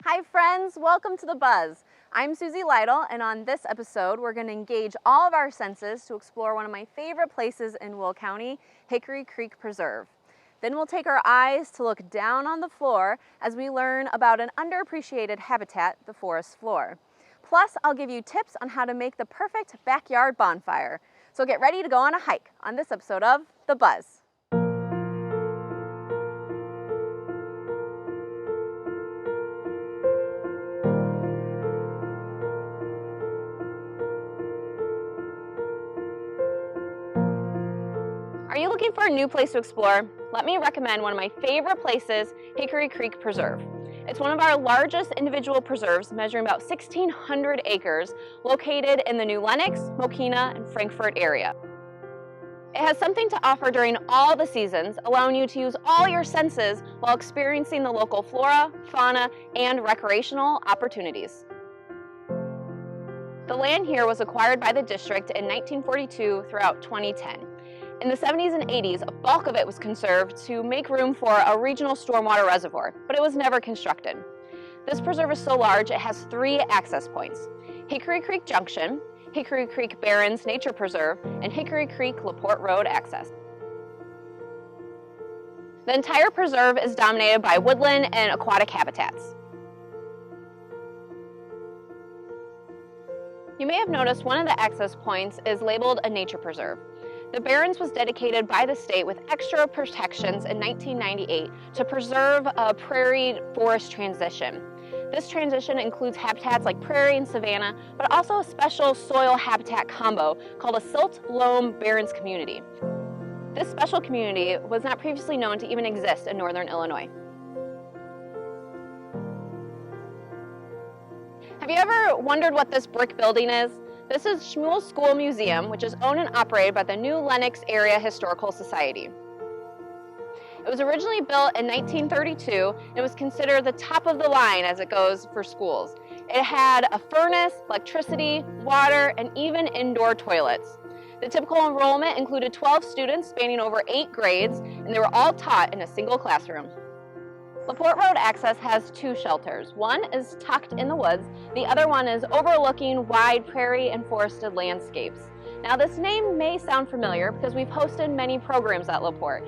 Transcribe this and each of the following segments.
Hi friends, welcome to The Buzz. I'm Suzy Lyttle, and on this episode we're going to engage all of our senses to explore one of my favorite places in Will County, Hickory Creek Preserve. Then we'll take our eyes to look down on the floor as we learn about an underappreciated habitat, the forest floor. Plus, I'll give you tips on how to make the perfect backyard bonfire. So get ready to go on a hike on this episode of The Buzz. Are you looking for a new place to explore? Let me recommend one of my favorite places, Hickory Creek Preserve. It's one of our largest individual preserves, measuring about 1,600 acres, located in the New Lenox, Mokena, and Frankfort area. It has something to offer during all the seasons, allowing you to use all your senses while experiencing the local flora, fauna, and recreational opportunities. The land here was acquired by the district in 1942 throughout 2010. In the 70s and 80s, a bulk of it was conserved to make room for a regional stormwater reservoir, but it was never constructed. This preserve is so large it has 3 access points: Hickory Creek Junction, Hickory Creek Barrens Nature Preserve, and Hickory Creek LaPorte Road access. The entire preserve is dominated by woodland and aquatic habitats. You may have noticed one of the access points is labeled a nature preserve. The Barrens was dedicated by the state with extra protections in 1998 to preserve a prairie forest transition. This transition includes habitats like prairie and savanna, but also a special soil habitat combo called a silt-loam Barrens community. This special community was not previously known to even exist in northern Illinois. Have you ever wondered what this brick building is? This is Shmuel School Museum, which is owned and operated by the New Lenox Area Historical Society. It was originally built in 1932 and it was considered the top of the line as it goes for schools. It had a furnace, electricity, water, and even indoor toilets. The typical enrollment included 12 students spanning over 8 grades, and they were all taught in a single classroom. LaPorte Road access has 2 shelters. One is tucked in the woods, the other one is overlooking wide prairie and forested landscapes. Now this name may sound familiar because we've hosted many programs at LaPorte.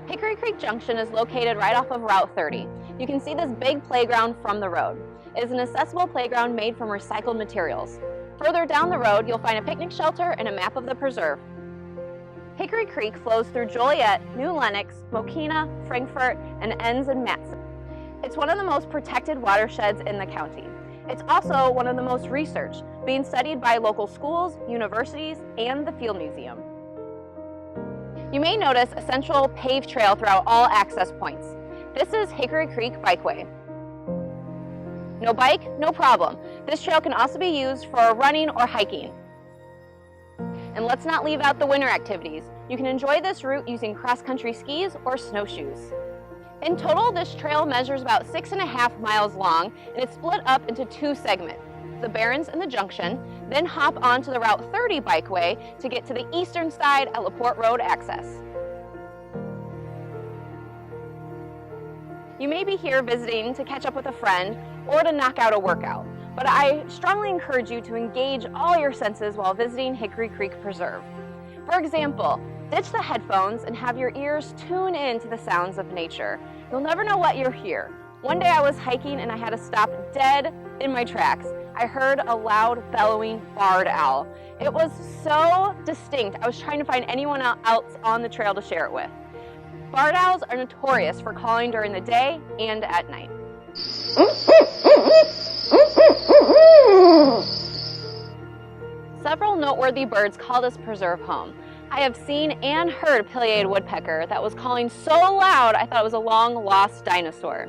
Hickory Creek Junction is located right off of Route 30. You can see this big playground from the road. It is an accessible playground made from recycled materials. Further down the road, you'll find a picnic shelter and a map of the preserve. Hickory Creek flows through Joliet, New Lenox, Mokena, Frankfort, and ends in Matson. It's one of the most protected watersheds in the county. It's also one of the most researched, being studied by local schools, universities, and the Field Museum. You may notice a central paved trail throughout all access points. This is Hickory Creek Bikeway. No bike? No problem. This trail can also be used for running or hiking. And let's not leave out the winter activities. You can enjoy this route using cross-country skis or snowshoes. In total, this trail measures about 6.5 miles long, and it's split up into 2 segments, the Barrens and the Junction, then hop onto the Route 30 bikeway to get to the eastern side at LaPorte Road access. You may be here visiting to catch up with a friend or to knock out a workout, but I strongly encourage you to engage all your senses while visiting Hickory Creek Preserve. For example, ditch the headphones and have your ears tune in to the sounds of nature. You'll never know what you'll hear. One day I was hiking and I had to stop dead in my tracks. I heard a loud bellowing barred owl. It was so distinct, I was trying to find anyone else on the trail to share it with. Barred owls are notorious for calling during the day and at night. Several noteworthy birds call this preserve home. I have seen and heard a pileated woodpecker that was calling so loud I thought it was a long-lost dinosaur.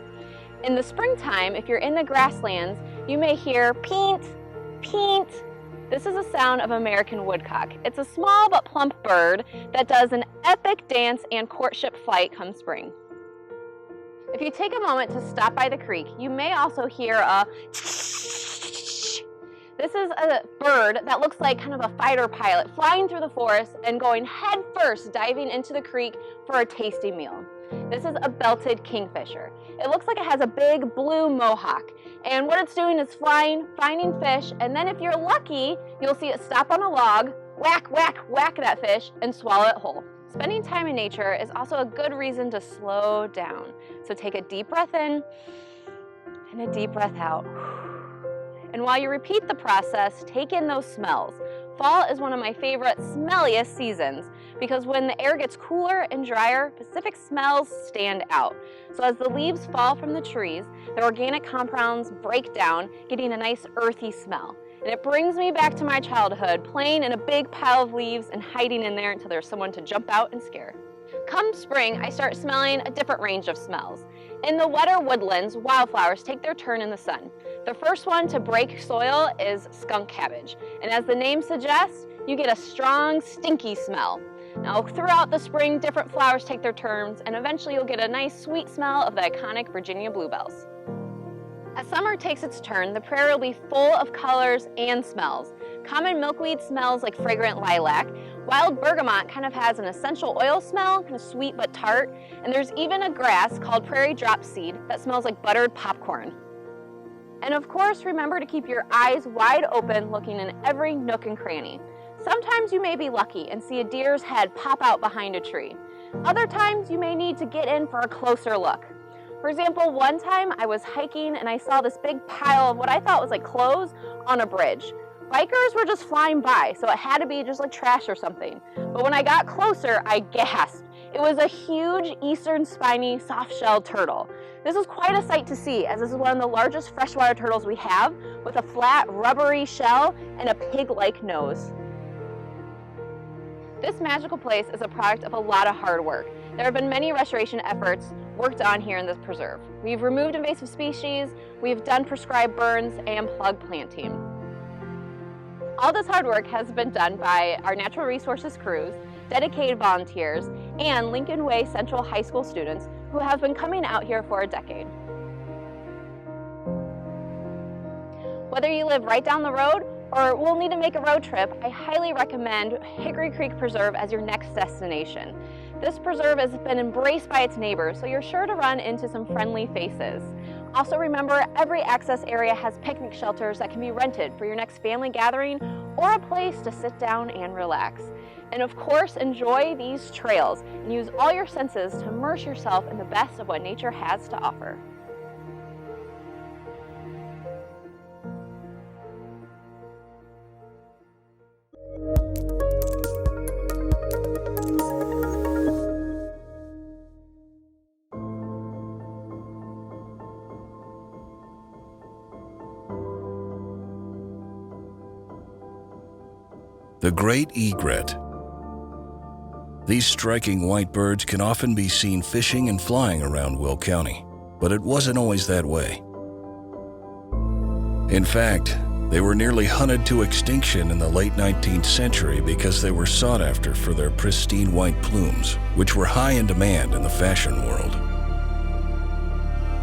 In the springtime, if you're in the grasslands, you may hear peent, peent. This is the sound of American woodcock. It's a small but plump bird that does an epic dance and courtship flight come spring. If you take a moment to stop by the creek, you may also hear a This is a bird that looks like kind of a fighter pilot flying through the forest and going head first, diving into the creek for a tasty meal. This is a belted kingfisher. It looks like it has a big blue mohawk, and what it's doing is flying, finding fish, and then if you're lucky, you'll see it stop on a log, whack, whack, whack that fish, and swallow it whole. Spending time in nature is also a good reason to slow down. So take a deep breath in and a deep breath out. And while you repeat the process, take in those smells. Fall is one of my favorite smelliest seasons because when the air gets cooler and drier, Pacific smells stand out. So as the leaves fall from the trees, the organic compounds break down, getting a nice earthy smell. And it brings me back to my childhood, playing in a big pile of leaves and hiding in there until there's someone to jump out and scare. Come spring, I start smelling a different range of smells. In the wetter woodlands, wildflowers take their turn in the sun. The first one to break soil is skunk cabbage. And as the name suggests, you get a strong, stinky smell. Now, throughout the spring, different flowers take their turns, and eventually you'll get a nice, sweet smell of the iconic Virginia bluebells. As summer takes its turn, the prairie will be full of colors and smells. Common milkweed smells like fragrant lilac. Wild bergamot kind of has an essential oil smell, kind of sweet but tart. And there's even a grass called prairie dropseed that smells like buttered popcorn. And of course, remember to keep your eyes wide open, looking in every nook and cranny. Sometimes you may be lucky and see a deer's head pop out behind a tree. Other times you may need to get in for a closer look. For example, one time I was hiking and I saw this big pile of what I thought was like clothes on a bridge. Bikers were just flying by, so it had to be just like trash or something. But when I got closer, I gasped. It was a huge eastern spiny soft-shelled turtle. This was quite a sight to see, as this is one of the largest freshwater turtles we have, with a flat, rubbery shell and a pig-like nose. This magical place is a product of a lot of hard work. There have been many restoration efforts worked on here in this preserve. We've removed invasive species, we've done prescribed burns, and plug planting. All this hard work has been done by our natural resources crews, dedicated volunteers, and Lincoln Way Central High School students who have been coming out here for a decade. Whether you live right down the road or will need to make a road trip, I highly recommend Hickory Creek Preserve as your next destination. This preserve has been embraced by its neighbors, so you're sure to run into some friendly faces. Also remember, every access area has picnic shelters that can be rented for your next family gathering or a place to sit down and relax. And of course, enjoy these trails and use all your senses to immerse yourself in the best of what nature has to offer. The great egret. These striking white birds can often be seen fishing and flying around Will County, but it wasn't always that way. In fact, they were nearly hunted to extinction in the late 19th century because they were sought after for their pristine white plumes, which were high in demand in the fashion world.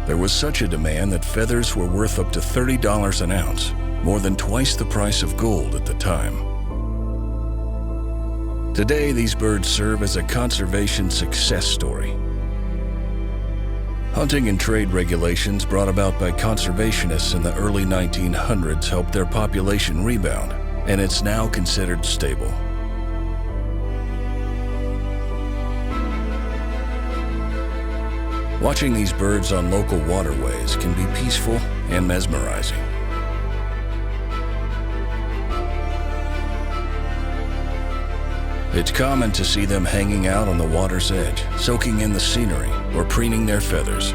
There was such a demand that feathers were worth up to $30 an ounce, more than twice the price of gold at the time. Today, these birds serve as a conservation success story. Hunting and trade regulations brought about by conservationists in the early 1900s helped their population rebound, and it's now considered stable. Watching these birds on local waterways can be peaceful and mesmerizing. It's common to see them hanging out on the water's edge, soaking in the scenery, or preening their feathers.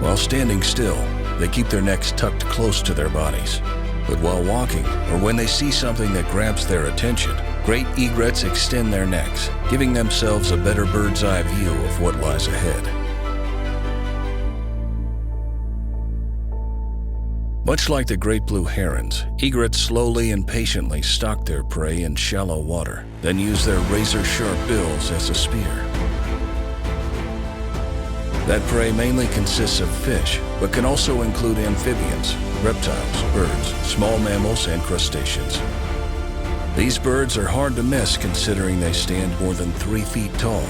While standing still, they keep their necks tucked close to their bodies. But while walking, or when they see something that grabs their attention, great egrets extend their necks, giving themselves a better bird's eye view of what lies ahead. Much like the great blue herons, egrets slowly and patiently stalk their prey in shallow water, then use their razor-sharp bills as a spear. That prey mainly consists of fish, but can also include amphibians, reptiles, birds, small mammals, and crustaceans. These birds are hard to miss considering they stand more than 3 feet tall.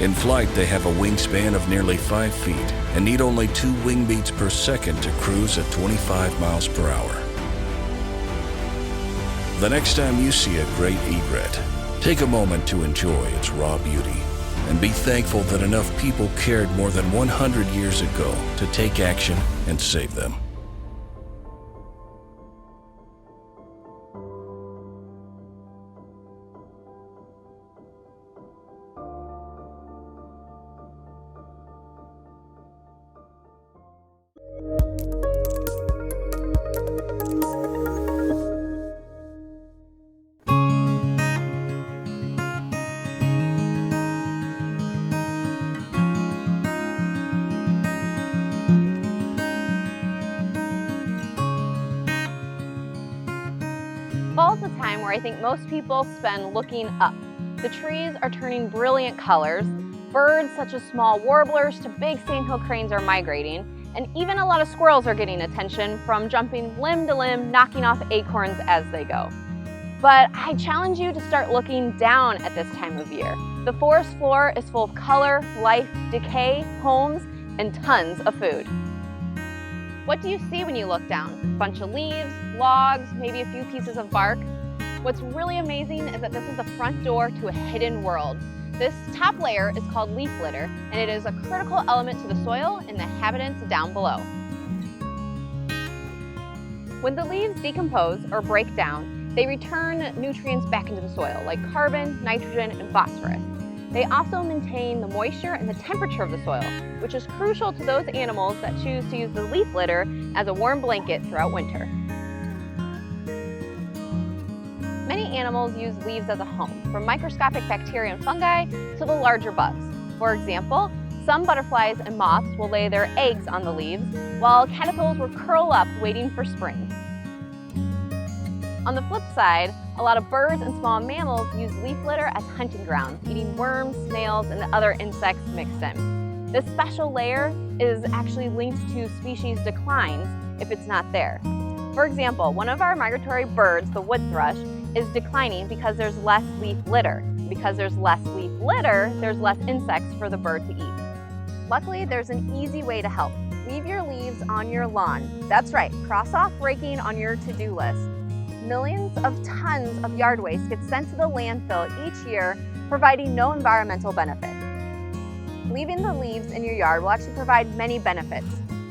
In flight, they have a wingspan of nearly 5 feet and need only 2 wing beats per second to cruise at 25 miles per hour. The next time you see a great egret, take a moment to enjoy its raw beauty and be thankful that enough people cared more than 100 years ago to take action and save them. Fall's the time where I think most people spend looking up. The trees are turning brilliant colors, birds such as small warblers to big sandhill cranes are migrating, and even a lot of squirrels are getting attention from jumping limb to limb, knocking off acorns as they go. But I challenge you to start looking down at this time of year. The forest floor is full of color, life, decay, homes, and tons of food. What do you see when you look down? A bunch of leaves, logs, maybe a few pieces of bark. What's really amazing is that this is the front door to a hidden world. This top layer is called leaf litter, and it is a critical element to the soil and the inhabitants down below. When the leaves decompose or break down, they return nutrients back into the soil, like carbon, nitrogen, and phosphorus. They also maintain the moisture and the temperature of the soil, which is crucial to those animals that choose to use the leaf litter as a warm blanket throughout winter. Many animals use leaves as a home, from microscopic bacteria and fungi to the larger bugs. For example, some butterflies and moths will lay their eggs on the leaves, while caterpillars will curl up waiting for spring. On the flip side, a lot of birds and small mammals use leaf litter as hunting grounds, eating worms, snails, and other insects mixed in. This special layer is actually linked to species declines if it's not there. For example, one of our migratory birds, the wood thrush, is declining because there's less leaf litter. Because there's less leaf litter, there's less insects for the bird to eat. Luckily, there's an easy way to help. Leave your leaves on your lawn. That's right, cross off raking on your to-do list. Millions of tons of yard waste get sent to the landfill each year, providing no environmental benefit. Leaving the leaves in your yard will actually provide many benefits.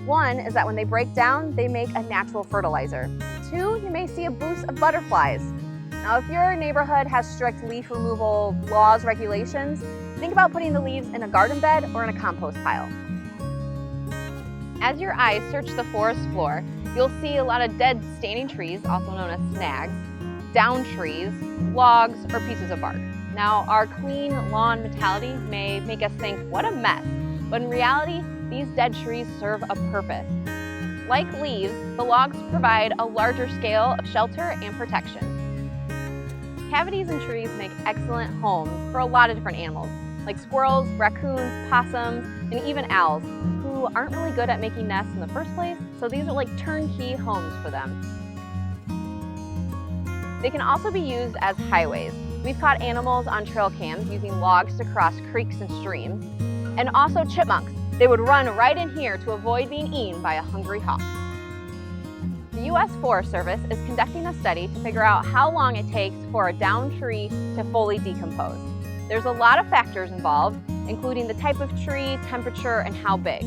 One is that when they break down, they make a natural fertilizer. Two, you may see a boost of butterflies. Now, if your neighborhood has strict leaf removal laws, regulations, think about putting the leaves in a garden bed or in a compost pile. As your eyes search the forest floor, you'll see a lot of dead standing trees, also known as snags, downed trees, logs, or pieces of bark. Now, our clean lawn mentality may make us think, what a mess, but in reality, these dead trees serve a purpose. Like leaves, the logs provide a larger scale of shelter and protection. Cavities in trees make excellent homes for a lot of different animals, like squirrels, raccoons, possums, and even owls, who aren't really good at making nests in the first place, so these are like turnkey homes for them. They can also be used as highways. We've caught animals on trail cams using logs to cross creeks and streams, and also chipmunks. They would run right in here to avoid being eaten by a hungry hawk. The U.S. Forest Service is conducting a study to figure out how long it takes for a downed tree to fully decompose. There's a lot of factors involved, including the type of tree, temperature, and how big.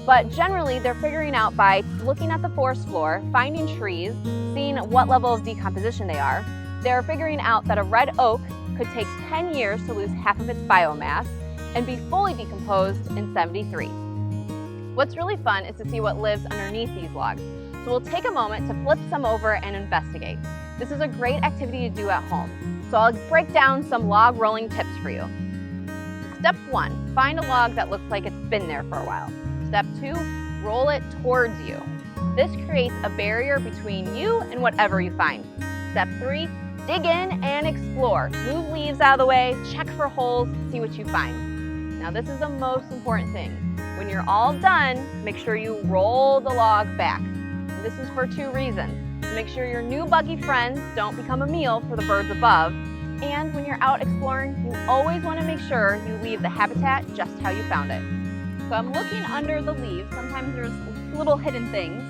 But generally, they're figuring out by looking at the forest floor, finding trees, seeing what level of decomposition they are. They're figuring out that a red oak could take 10 years to lose half of its biomass and be fully decomposed in 73. What's really fun is to see what lives underneath these logs. So we'll take a moment to flip some over and investigate. This is a great activity to do at home. So I'll break down some log rolling tips for you. Step 1, find a log that looks like it's been there for a while. Step 2, roll it towards you. This creates a barrier between you and whatever you find. Step 3, dig in and explore. Move leaves out of the way, check for holes, see what you find. Now this is the most important thing. When you're all done, make sure you roll the log back. This is for 2 reasons. So make sure your new buggy friends don't become a meal for the birds above. And when you're out exploring, you always want to make sure you leave the habitat just how you found it. So I'm looking under the leaves. Sometimes there's little hidden things.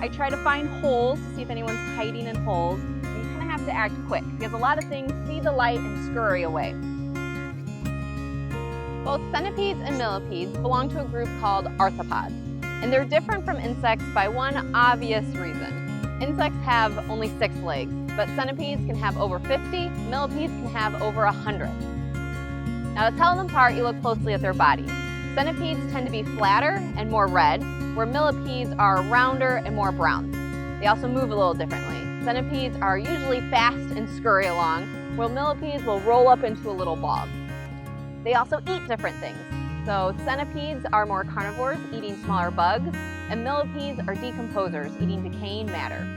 I try to find holes to see if anyone's hiding in holes. And you kind of have to act quick because a lot of things see the light and scurry away. Both centipedes and millipedes belong to a group called arthropods, and they're different from insects by one obvious reason. Insects have only 6 legs, but centipedes can have over 50, millipedes can have over 100. Now to tell them apart, you look closely at their bodies. Centipedes tend to be flatter and more red, where millipedes are rounder and more brown. They also move a little differently. Centipedes are usually fast and scurry along, while millipedes will roll up into a little ball. They also eat different things. So centipedes are more carnivores, eating smaller bugs, and millipedes are decomposers, eating decaying matter.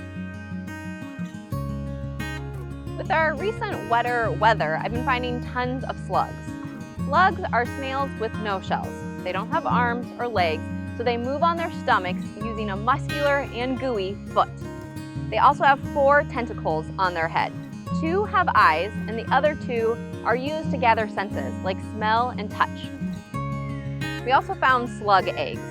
With our recent wetter weather, I've been finding tons of slugs. Slugs are snails with no shells. They don't have arms or legs, so they move on their stomachs using a muscular and gooey foot. They also have 4 tentacles on their head. 2 have eyes, and the other 2 are used to gather senses, like smell and touch. We also found slug eggs.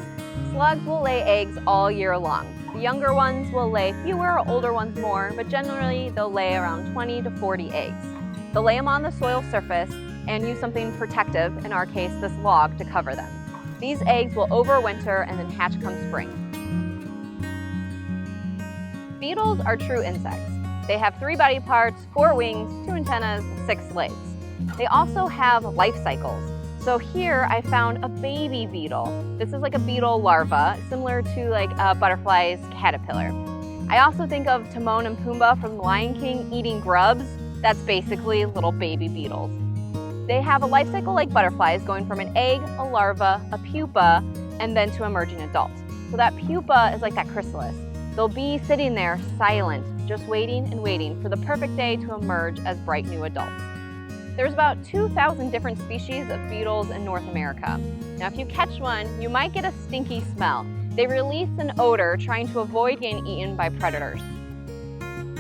Slugs will lay eggs all year long. The younger ones will lay fewer, older ones more, but generally they'll lay around 20 to 40 eggs. They'll lay them on the soil surface and use something protective, in our case this log, to cover them. These eggs will overwinter and then hatch come spring. Beetles are true insects. They have 3 body parts, 4 wings, 2 antennas, and 6 legs. They also have life cycles. So here I found a baby beetle. This is like a beetle larva, similar to like a butterfly's caterpillar. I also think of Timon and Pumbaa from The Lion King eating grubs. That's basically little baby beetles. They have a life cycle like butterflies, going from an egg, a larva, a pupa, and then to emerging adult. So that pupa is like that chrysalis. They'll be sitting there silent, just waiting and waiting for the perfect day to emerge as bright new adults. There's about 2,000 different species of beetles in North America. Now, if you catch one, you might get a stinky smell. They release an odor trying to avoid getting eaten by predators.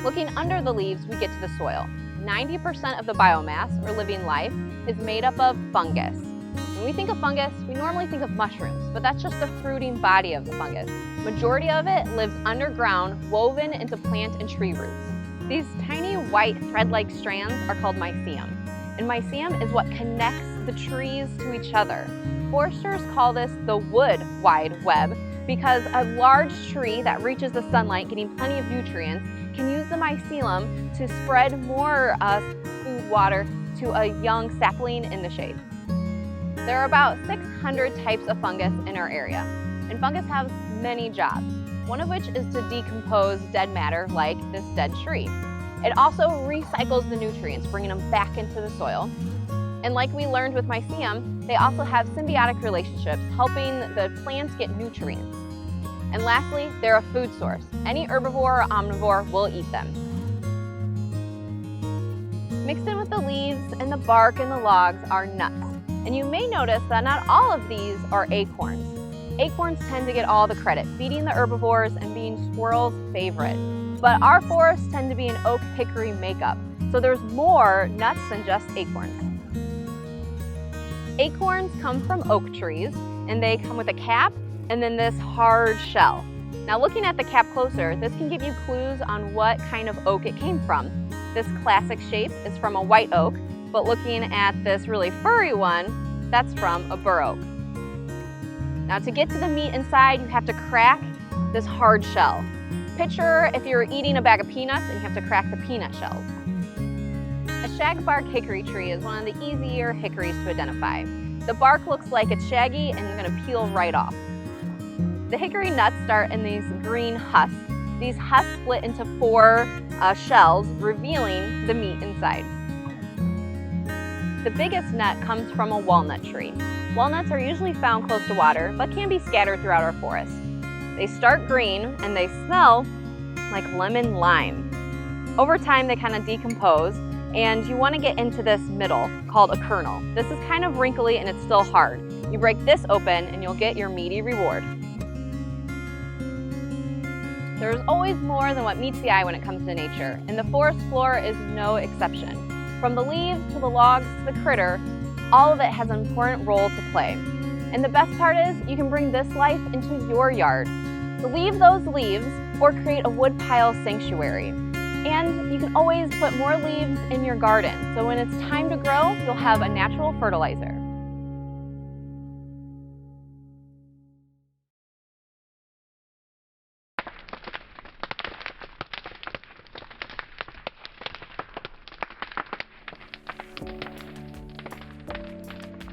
Looking under the leaves, we get to the soil. 90% of the biomass, or living life, is made up of fungus. When we think of fungus, we normally think of mushrooms, but that's just the fruiting body of the fungus. Majority of it lives underground, woven into plant and tree roots. These tiny white thread-like strands are called mycelium. And mycelium is what connects the trees to each other. Foresters call this the wood wide web because a large tree that reaches the sunlight, getting plenty of nutrients, can use the mycelium to spread more food water to a young sapling in the shade. There are about 600 types of fungus in our area, and fungus has many jobs, one of which is to decompose dead matter like this dead tree. It also recycles the nutrients, bringing them back into the soil. And like we learned with mycelium, they also have symbiotic relationships, helping the plants get nutrients. And lastly, they're a food source. Any herbivore or omnivore will eat them. Mixed in with the leaves and the bark and the logs are nuts. And you may notice that not all of these are acorns. Acorns tend to get all the credit, feeding the herbivores and being squirrels' favorite. But our forests tend to be an oak hickory makeup, so there's more nuts than just acorns. Acorns come from oak trees, and they come with a cap and then this hard shell. Now looking at the cap closer, this can give you clues on what kind of oak it came from. This classic shape is from a white oak, but looking at this really furry one, that's from a bur oak. Now to get to the meat inside, you have to crack this hard shell. Picture if you're eating a bag of peanuts and you have to crack the peanut shells. A shagbark hickory tree is one of the easier hickories to identify. The bark looks like it's shaggy and it's going to peel right off. The hickory nuts start in these green husks. These husks split into 4 shells, revealing the meat inside. The biggest nut comes from a walnut tree. Walnuts are usually found close to water, but can be scattered throughout our forest. They start green and they smell like lemon lime. Over time, they kind of decompose, and you want to get into this middle called a kernel. This is kind of wrinkly and it's still hard. You break this open and you'll get your meaty reward. There's always more than what meets the eye when it comes to nature, and the forest floor is no exception. From the leaves to the logs to the critter, all of it has an important role to play. And the best part is you can bring this life into your yard. So leave those leaves or create a woodpile sanctuary. And you can always put more leaves in your garden, so when it's time to grow, you'll have a natural fertilizer.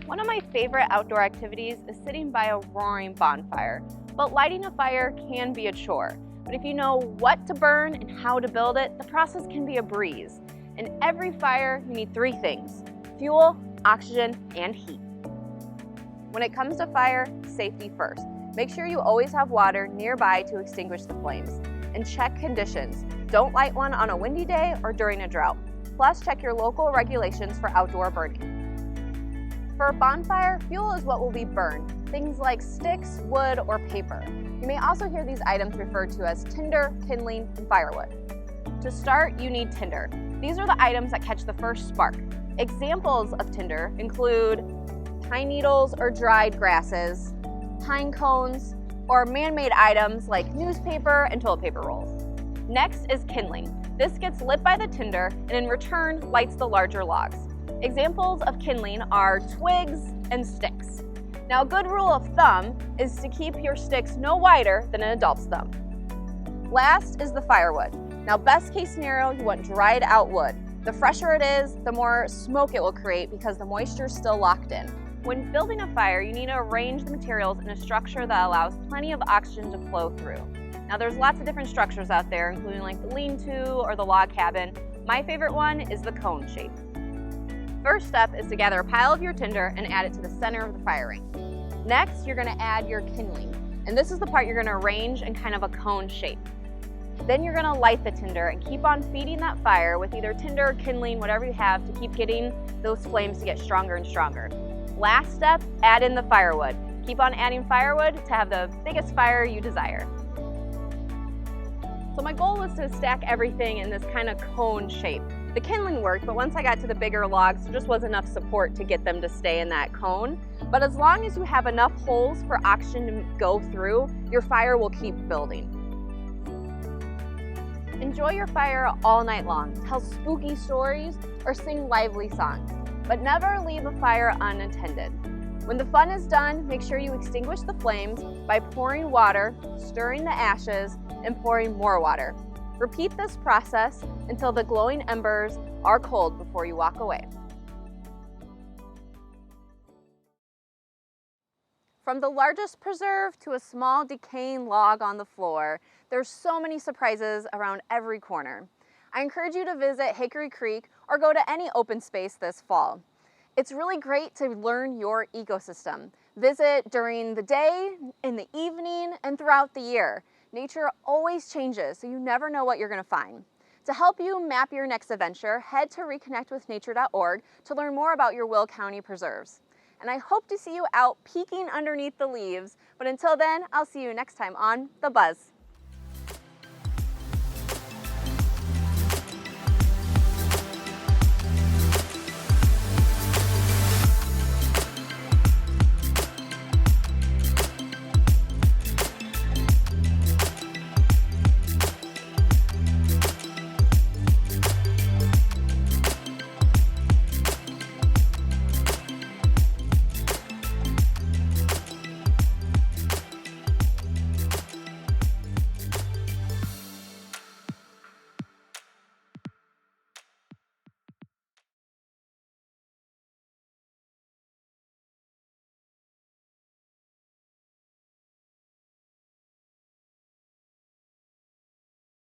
One of my favorite outdoor activities is sitting by a roaring bonfire, but lighting a fire can be a chore. But if you know what to burn and how to build it, the process can be a breeze. In every fire, you need three things: fuel, oxygen, and heat. When it comes to fire, safety first. Make sure you always have water nearby to extinguish the flames. And check conditions. Don't light one on a windy day or during a drought. Plus, check your local regulations for outdoor burning. For a bonfire, fuel is what will be burned, things like sticks, wood, or paper. You may also hear these items referred to as tinder, kindling, and firewood. To start, you need tinder. These are the items that catch the first spark. Examples of tinder include pine needles or dried grasses, pine cones, or man-made items like newspaper and toilet paper rolls. Next is kindling. This gets lit by the tinder and in return lights the larger logs. Examples of kindling are twigs and sticks. Now, a good rule of thumb is to keep your sticks no wider than an adult's thumb. Last is the firewood. Now, best case scenario, you want dried out wood. The fresher it is, the more smoke it will create because the moisture is still locked in. When building a fire, you need to arrange the materials in a structure that allows plenty of oxygen to flow through. Now, there's lots of different structures out there, including like the lean-to or the log cabin. My favorite one is the cone shape. First step is to gather a pile of your tinder and add it to the center of the fire ring. Next, you're going to add your kindling, and this is the part you're going to arrange in kind of a cone shape. Then you're going to light the tinder and keep on feeding that fire with either tinder or kindling, whatever you have, to keep getting those flames to get stronger and stronger. Last step, add in the firewood. Keep on adding firewood to have the biggest fire you desire. So my goal was to stack everything in this kind of cone shape. The kindling worked, but once I got to the bigger logs, there just wasn't enough support to get them to stay in that cone. But as long as you have enough holes for oxygen to go through, your fire will keep building. Enjoy your fire all night long. Tell spooky stories or sing lively songs, but never leave a fire unattended. When the fun is done, make sure you extinguish the flames by pouring water, stirring the ashes, and pouring more water. Repeat this process until the glowing embers are cold before you walk away. From the largest preserve to a small decaying log on the floor, there's so many surprises around every corner. I encourage you to visit Hickory Creek or go to any open space this fall. It's really great to learn your ecosystem. Visit during the day, in the evening, and throughout the year. Nature always changes, so you never know what you're going to find. To help you map your next adventure, head to reconnectwithnature.org to learn more about your Will County preserves. And I hope to see you out peeking underneath the leaves, but until then, I'll see you next time on The Buzz.